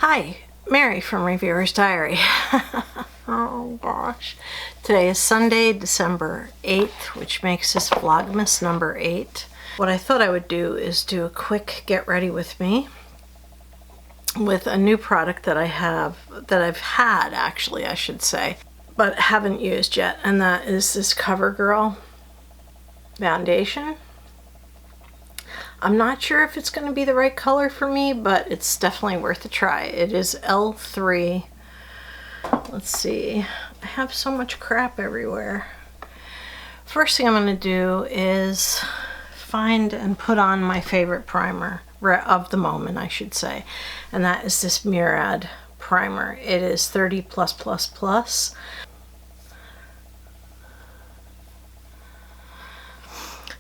Hi, Mary from Reviewer's Diary. Oh gosh. Today is Sunday, December 8th, which makes this Vlogmas number 8. What I thought I would do is do a quick get ready with me with a new product that I've had actually, I should say, but haven't used yet, and that is this CoverGirl foundation. I'm not sure if it's going to be the right color for me, but it's definitely worth a try. It is L3. Let's see. I have so much crap everywhere. First thing I'm going to do is find and put on my favorite primer of the moment, I should say. And that is this Murad primer. It is 30+++.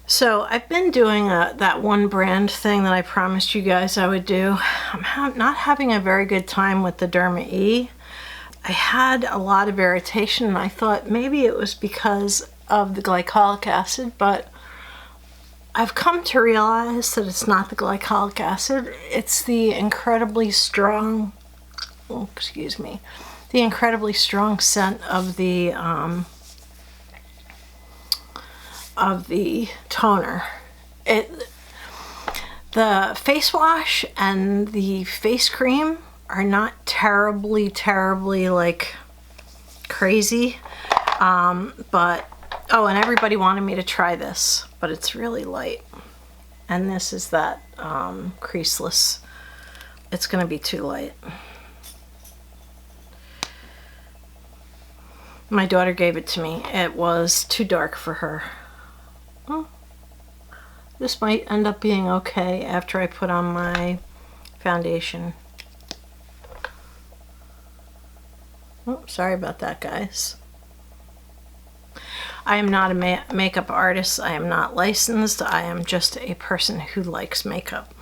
So I've been doing that one brand thing that I promised you guys I would do. I'm not having a very good time with the Derma E. I had a lot of irritation and I thought maybe it was because of the glycolic acid, but I've come to realize that it's not the glycolic acid. It's the incredibly strong, oh, excuse me, the incredibly strong scent of the toner. The face wash and the face cream are not terribly like crazy, but oh, and everybody wanted me to try this, but it's really light, and this is that creaseless. It's gonna be too light. My daughter gave it to me. It was too dark for her. This might end up being okay after I put on my foundation. Oh, sorry about that, guys. I am not a makeup artist. I am not licensed. I am just a person who likes makeup.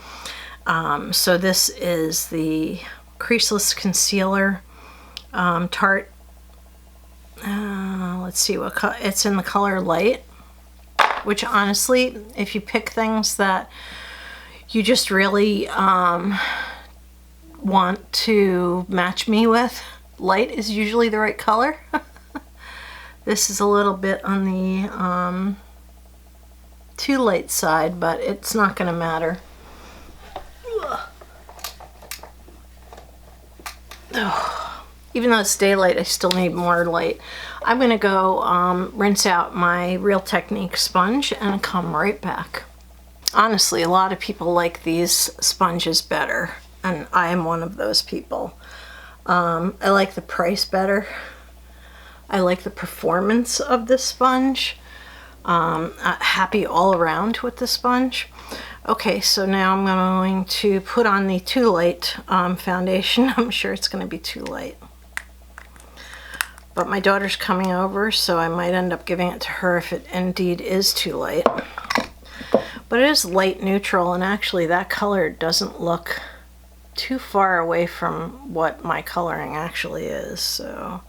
So this is the Creaseless Concealer Tarte. Let's see what color. It's in the color Light. Which honestly, if you pick things that you just really want to match me with, Light is usually the right color. This is a little bit on the too light side, but it's not going to matter. Even though it's daylight, I still need more light. I'm going to go rinse out my Real Technique sponge and come right back. Honestly, a lot of people like these sponges better, and I am one of those people. I like the price better. I like the performance of this sponge. Happy all around with the sponge. Okay, so now I'm going to put on the Too Light foundation. I'm sure it's going to be too light. But my daughter's coming over, so I might end up giving it to her if it indeed is too light. But it is light neutral, and actually that color doesn't look too far away from what my coloring actually is. So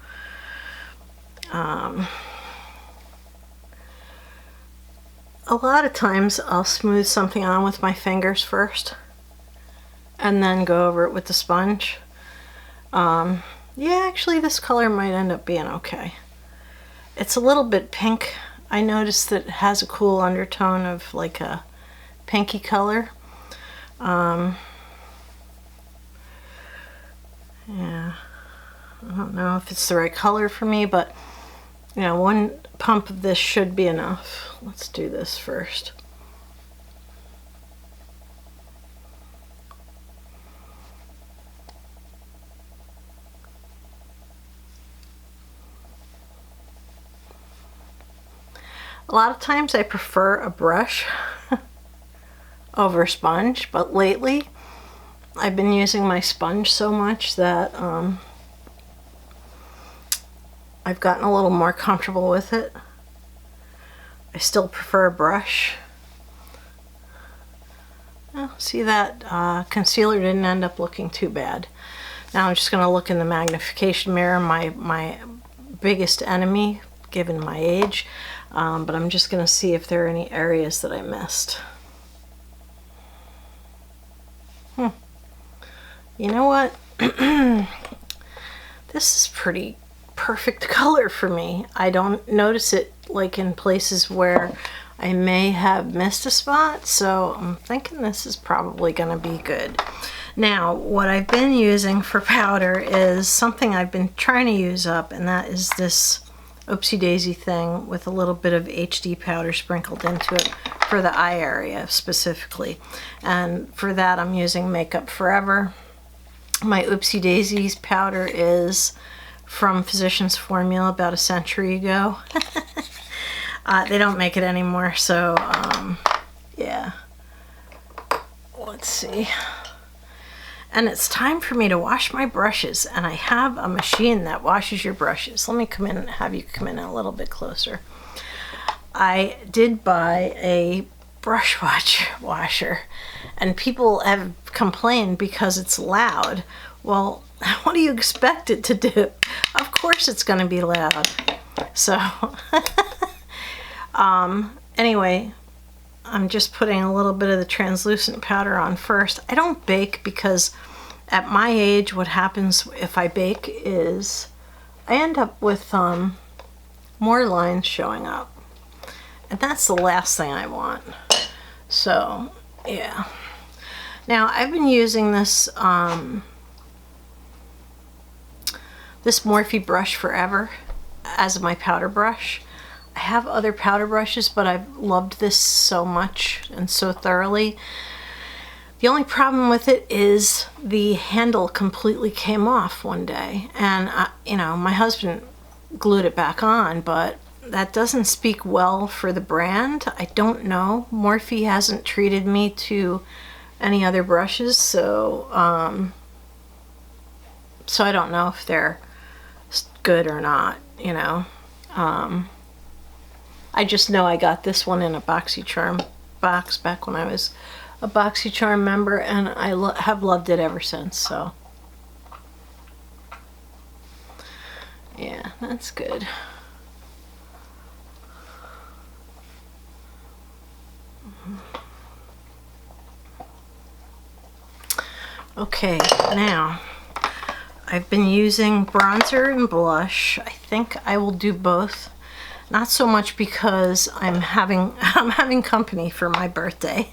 a lot of times I'll smooth something on with my fingers first and then go over it with the sponge. Yeah, actually this color might end up being okay. It's a little bit pink. I noticed that it has a cool undertone of like a pinky color. Yeah, I don't know if it's the right color for me, but you know, one pump of this should be enough. Let's do this first. A lot of times I prefer a brush over sponge, but lately I've been using my sponge so much that I've gotten a little more comfortable with it. I still prefer a brush. Oh, see, that concealer didn't end up looking too bad. Now I'm just going to look in the magnification mirror, my biggest enemy given my age, but I'm just going to see if there are any areas that I missed. You know what? this is pretty perfect color for me. I don't notice it like in places where I may have missed a spot, so I'm thinking this is probably gonna be good. Now, what I've been using for powder is something I've been trying to use up, and that is this Oopsie Daisy thing with a little bit of HD powder sprinkled into it for the eye area specifically. And for that, I'm using Makeup Forever. My Oopsie Daisies powder is from Physicians Formula about a century ago. They don't make it anymore, so yeah. Let's see. And it's time for me to wash my brushes, and I have a machine that washes your brushes. Let me come in and have you come in a little bit closer. I did buy a brush washer, and people have complained because it's loud. Well, what do you expect it to do? Of course it's going to be loud. So anyway, I'm just putting a little bit of the translucent powder on first. I don't bake because at my age what happens if I bake is I end up with more lines showing up, and that's the last thing I want. So yeah. Now I've been using this this Morphe brush forever as my powder brush. I have other powder brushes, but I've loved this so much and so thoroughly. The only problem with it is the handle completely came off one day, and you know, my husband glued it back on, but that doesn't speak well for the brand. I don't know. Morphe hasn't treated me to any other brushes, so so I don't know if they're good or not, you know. I just know I got this one in a BoxyCharm box back when I was a BoxyCharm member, and I have loved it ever since, so yeah, that's good. Okay, now I've been using bronzer and blush. I think I will do both. Not so much because I'm having company for my birthday.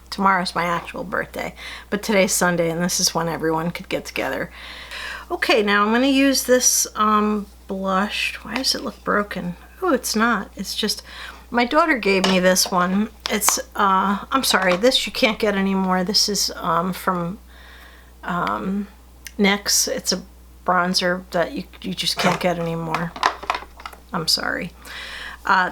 Tomorrow's my actual birthday, but today's Sunday, and this is when everyone could get together. Okay, now I'm going to use this blush. Why does it look broken? Oh, it's not. It's just my daughter gave me this one. It's I'm sorry, this you can't get anymore. This is from NYX. It's a bronzer that you just can't get anymore. I'm sorry.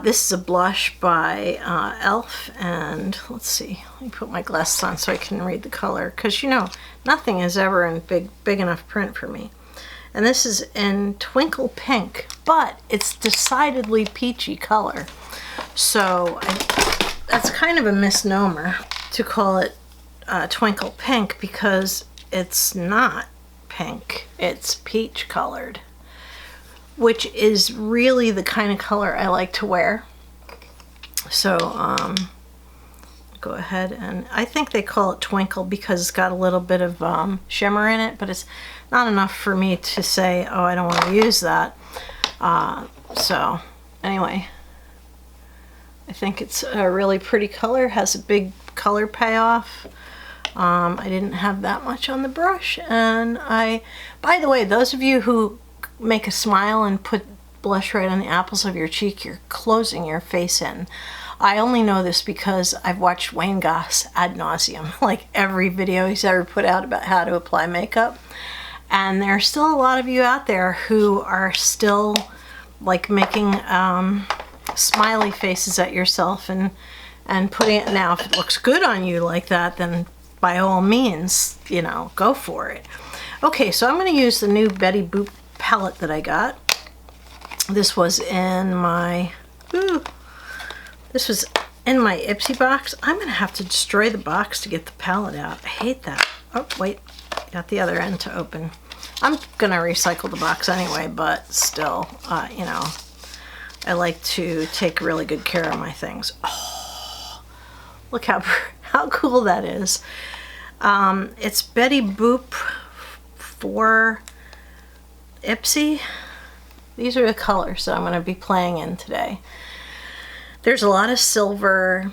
This is a blush by e.l.f. and let's see, let me put my glasses on so I can read the color, because you know, nothing is ever in big enough print for me. And this is in Twinkle Pink, but it's decidedly peachy color. So that's kind of a misnomer to call it Twinkle Pink, because it's not pink, it's peach colored, which is really the kind of color I like to wear. So go ahead, and I think they call it Twinkle because it's got a little bit of shimmer in it, but it's not enough for me to say, oh, I don't want to use that. So anyway, I think it's a really pretty color, has a big color payoff. I didn't have that much on the brush, and by the way, those of you who make a smile and put blush right on the apples of your cheek, you're closing your face in. I only know this because I've watched Wayne Goss ad nauseum, like every video he's ever put out about how to apply makeup. And there are still a lot of you out there who are still like making smiley faces at yourself and putting it. Now, if it looks good on you like that, then by all means, you know, go for it. Okay, so I'm going to use the new Betty Boop palette that I got. This was in my Ipsy box. I'm gonna have to destroy the box to get the palette out. I hate that. Oh wait, got the other end to open. I'm gonna recycle the box anyway, but still, you know, I like to take really good care of my things. Oh, look how cool that is. It's Betty Boop 4 Ipsy. These are the colors that I'm going to be playing in today. There's a lot of silver,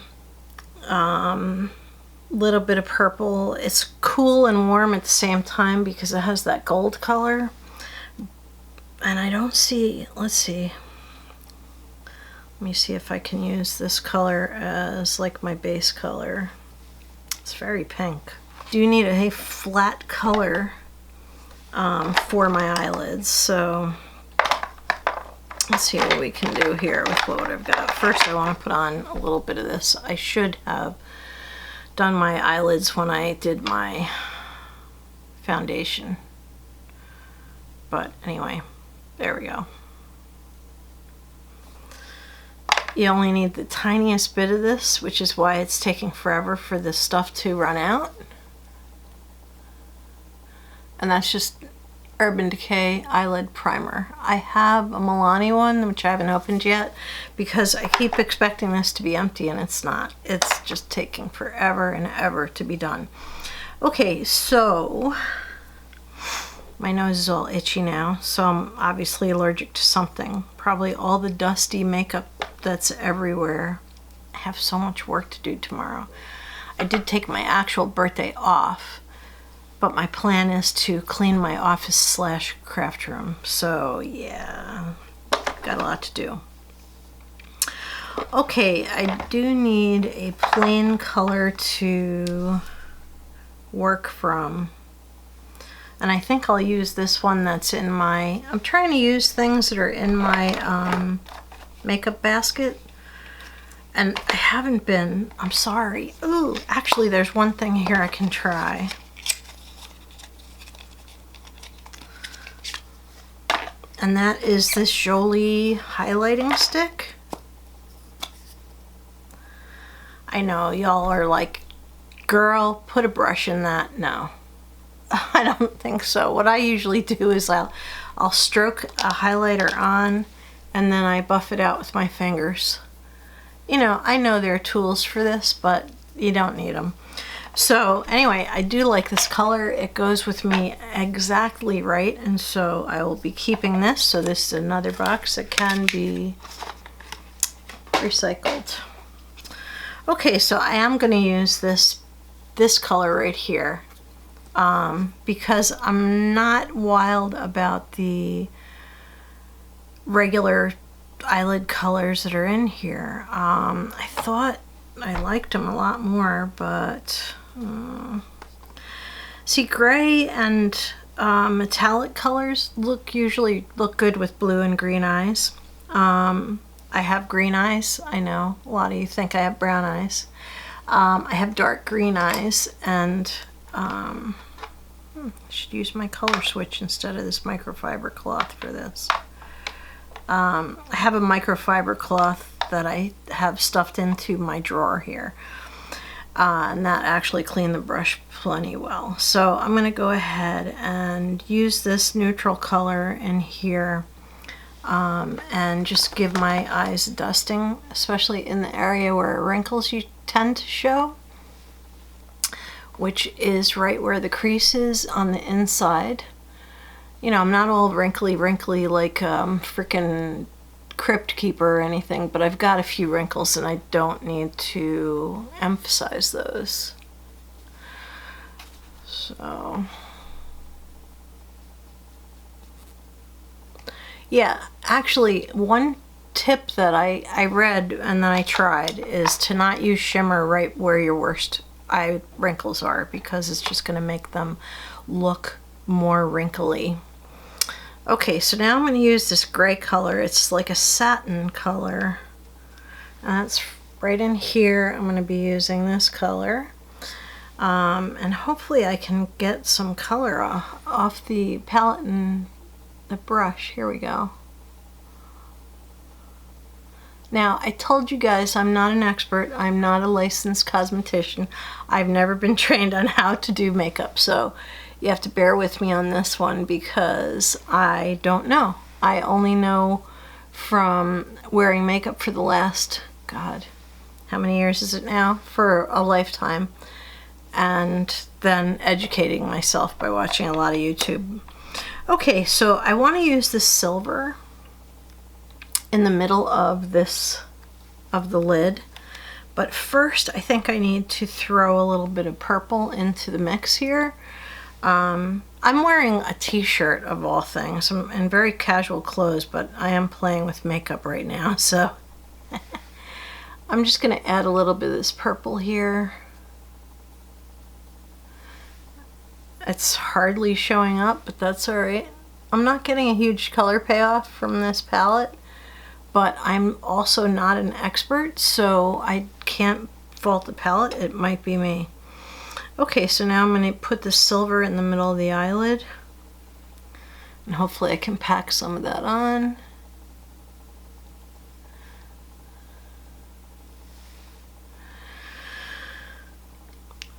little bit of purple. It's cool and warm at the same time because it has that gold color. And I don't see, let's see. Let me see if I can use this color as like my base color. It's very pink. Do need a flat color for my eyelids, so let's see what we can do here with what I've got. First I want to put on a little bit of this. I should have done my eyelids when I did my foundation, but anyway, there we go. You only need the tiniest bit of this, which is why it's taking forever for this stuff to run out. And that's just Urban Decay Eyelid Primer. I have a Milani one, which I haven't opened yet, because I keep expecting this to be empty and it's not. It's just taking forever and ever to be done. Okay, so my nose is all itchy now, so I'm obviously allergic to something. Probably all the dusty makeup that's everywhere. I have so much work to do tomorrow. I did take my actual birthday off, but my plan is to clean my office / craft room. So yeah, got a lot to do. Okay, I do need a plain color to work from. And I think I'll use this one that's in my, I'm trying to use things that are in my makeup basket. And I haven't been, I'm sorry. Ooh, actually there's one thing here I can try. And that is this Jolie highlighting stick. I know y'all are like, girl, put a brush in that. No. I don't think so. What I usually do is I'll stroke a highlighter on and then I buff it out with my fingers. You know, I know there are tools for this, but you don't need them. So anyway, I do like this color. It goes with me exactly right, and so I will be keeping this. So this is another box that can be recycled. Okay, so I am going to use this color right here. Because I'm not wild about the regular eyelid colors that are in here. I thought I liked them a lot more, but see, gray and metallic colors usually look good with blue and green eyes. I have green eyes. I know a lot of you think I have brown eyes. I have dark green eyes, and I should use my color switch instead of this microfiber cloth for this. I have a microfiber cloth that I have stuffed into my drawer here, and that actually cleaned the brush plenty well. So I'm going to go ahead and use this neutral color in here, and just give my eyes a dusting, especially in the area where wrinkles you tend to show, which is right where the crease is on the inside. You know, I'm not all wrinkly like freaking Crypt Keeper or anything, but I've got a few wrinkles and I don't need to emphasize those. So yeah, actually one tip that I read and then I tried is to not use shimmer right where your worst eye wrinkles are, because it's just going to make them look more wrinkly. Okay, so now I'm going to use this gray color. It's like a satin color. And that's right in here. I'm going to be using this color. And hopefully I can get some color off the palette and the brush. Here we go. Now, I told you guys I'm not an expert. I'm not a licensed cosmetician. I've never been trained on how to do makeup, so you have to bear with me on this one because I don't know. I only know from wearing makeup for the last, God, how many years is it now? For a lifetime. and then educating myself by watching a lot of YouTube. Okay, so I want to use this silver in the middle of the lid. But first, I think I need to throw a little bit of purple into the mix here. I'm wearing a t-shirt of all things. I'm in very casual clothes, but I am playing with makeup right now, so I'm just going to add a little bit of this purple here. It's hardly showing up, but that's alright. I'm not getting a huge color payoff from this palette, but I'm also not an expert, so I can't fault the palette. It might be me. Okay, so now I'm going to put the silver in the middle of the eyelid, and hopefully I can pack some of that on.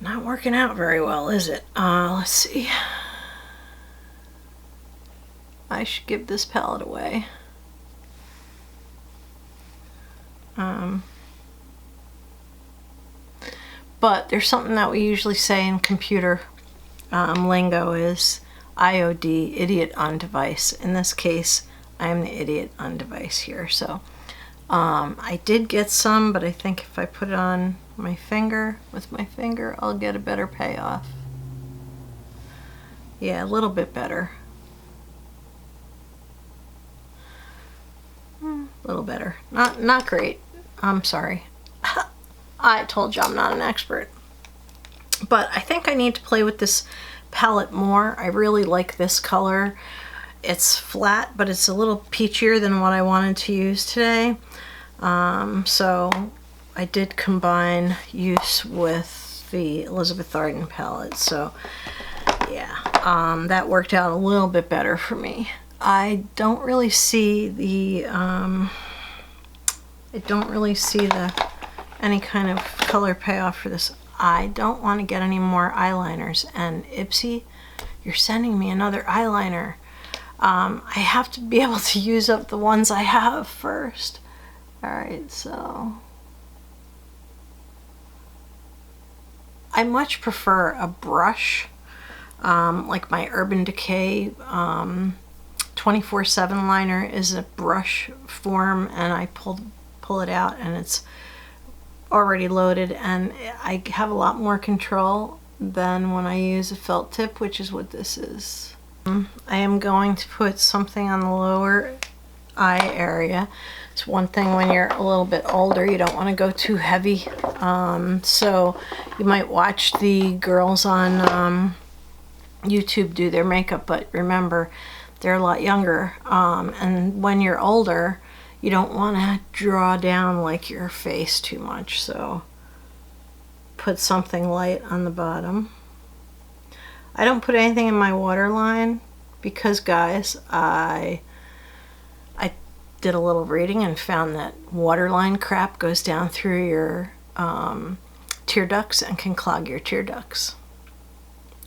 Not working out very well, is it? Let's see. I should give this palette away. But there's something that we usually say in computer lingo is IOD, idiot on device. In this case, I am the idiot on device here. So I did get some, but I think if I put it on my finger, with my finger, I'll get a better payoff. Yeah, a little bit better. A little better. Not great. I'm sorry. I told you I'm not an expert. But I think I need to play with this palette more. I really like this color. It's flat, but it's a little peachier than what I wanted to use today. So I did combine use with the Elizabeth Arden palette. So yeah, that worked out a little bit better for me. I don't really see the any kind of color payoff for this. I don't want to get any more eyeliners, and Ipsy, you're sending me another eyeliner. I have to be able to use up the ones I have first. Alright, so I much prefer a brush, like my Urban Decay 24/7 liner is a brush form, and I pull it out and it's already loaded, and I have a lot more control than when I use a felt tip, which is what this is. I am going to put something on the lower eye area. It's one thing when you're a little bit older, you don't want to go too heavy. So you might watch the girls on YouTube do their makeup, but remember, they're a lot younger. And when you're older, you don't want to draw down like your face too much, so put something light on the bottom. I don't put anything in my waterline because, guys, I did a little reading and found that waterline crap goes down through your tear ducts and can clog your tear ducts.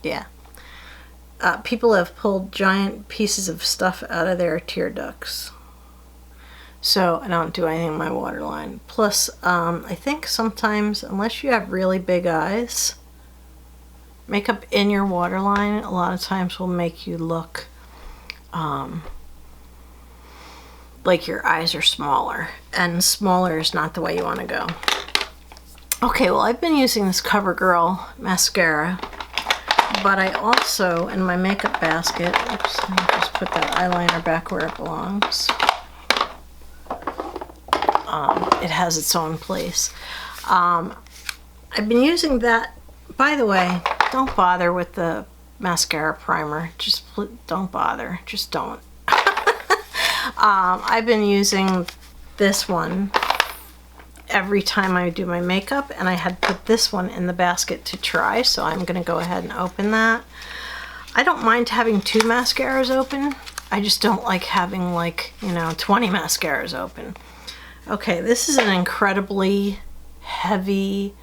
Yeah. People have pulled giant pieces of stuff out of their tear ducts. So I don't do anything in my waterline. Plus, I think sometimes, unless you have really big eyes, makeup in your waterline a lot of times will make you look like your eyes are smaller, and smaller is not the way you want to go. Okay, well, I've been using this CoverGirl mascara, but I also, in my makeup basket, oops, let me just put that eyeliner back where it belongs. It has its own place. I've been using that. By the way, don't bother with the mascara primer. Just don't bother. Just don't. I've been using this one every time I do my makeup, and I had put this one in the basket to try, so I'm going to go ahead and open that. I don't mind having 2 mascaras open. I just don't like having, like, 20 mascaras open. Okay, this is an incredibly heavy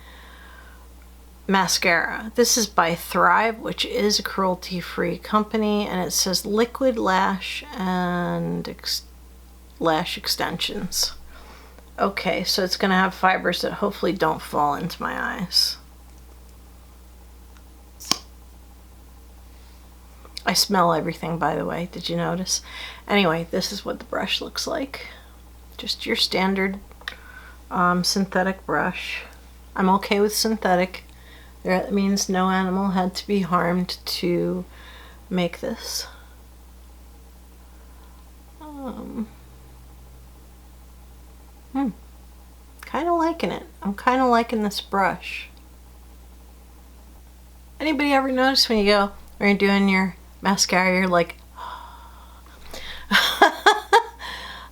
mascara. This is by Thrive, which is a cruelty-free company, and it says liquid lash and lash extensions. Okay, so it's going to have fibers that hopefully don't fall into my eyes. I smell everything, by the way. Did you notice? Anyway, this is what the brush looks like. Just your standard synthetic brush. I'm okay with synthetic. That means no animal had to be harmed to make this. Kind of liking it. I'm kind of liking this brush. Anybody ever notice when you're doing your mascara, you're like,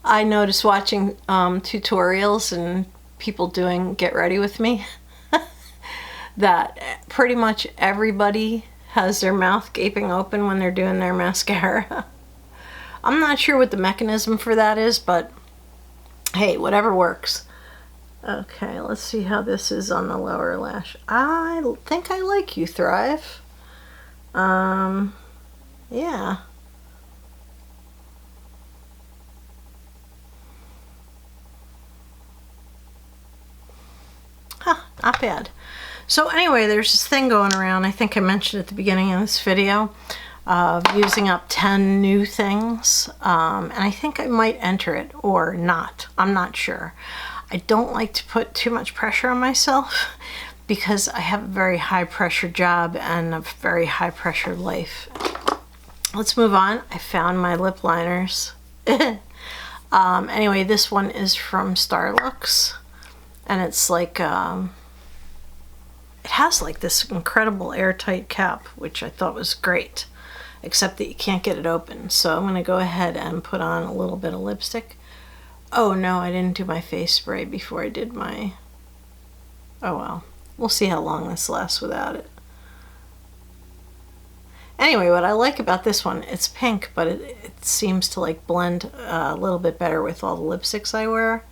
I notice watching tutorials and people doing Get Ready With Me that pretty much everybody has their mouth gaping open when they're doing their mascara. I'm not sure what the mechanism for that is, but hey, whatever works. Okay, let's see how this is on the lower lash. I think I like You Thrive. Yeah. Huh, not bad. So anyway, there's this thing going around, I think I mentioned at the beginning of this video, of using up 10 new things. And I think I might enter it or not. I'm not sure. I don't like to put too much pressure on myself because I have a very high pressure job and a very high pressure life. Let's move on. I found my lip liners. Anyway, this one is from Starlux, and it's like, it has like this incredible airtight cap, which I thought was great, except that you can't get it open. So I'm going to go ahead and put on a little bit of lipstick. Oh no, I didn't do my face spray before I did my... Oh well. We'll see how long this lasts without it. Anyway, what I like about this one, it's pink, but it seems to like blend a little bit better with all the lipsticks I wear.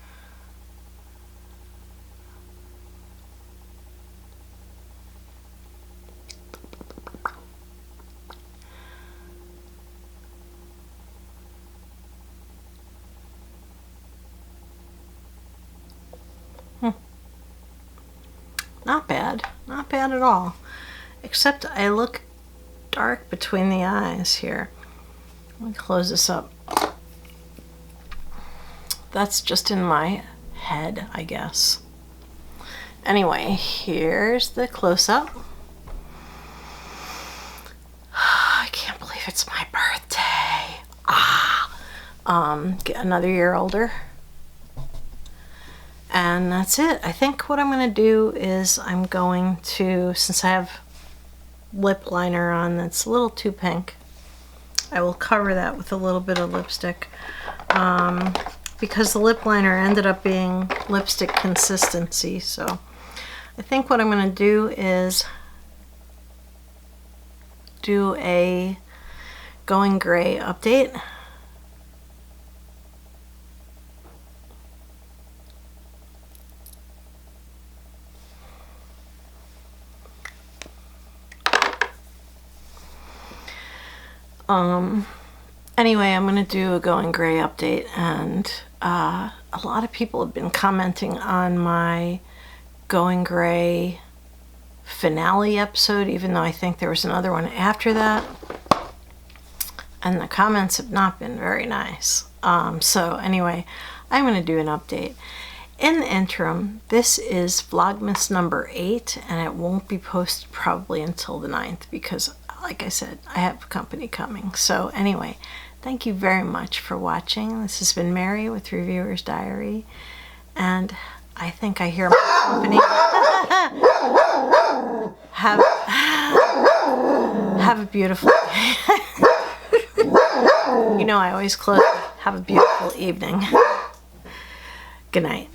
Not bad. Not bad at all. Except I look dark between the eyes here. Let me close this up. That's just in my head, I guess. Anyway, here's the close-up. I can't believe it's my birthday. Get another year older. And that's it. I think what I'm going to do is I'm going to, since I have lip liner on that's a little too pink, I will cover that with a little bit of lipstick. Because the lip liner ended up being lipstick consistency. So I think what I'm going to do is do a Going Gray update. Anyway, I'm going to do a Going Gray update, and a lot of people have been commenting on my Going Gray finale episode, even though I think there was another one after that, and the comments have not been very nice. So anyway, I'm going to do an update. In the interim, this is Vlogmas number 8, and it won't be posted probably until the 9th because, like I said, I have company coming. So anyway, thank you very much for watching. This has been Mary with Reviewer's Diary, and I think I hear my company. Have a beautiful day. You know I always close. Have a beautiful evening. Good night.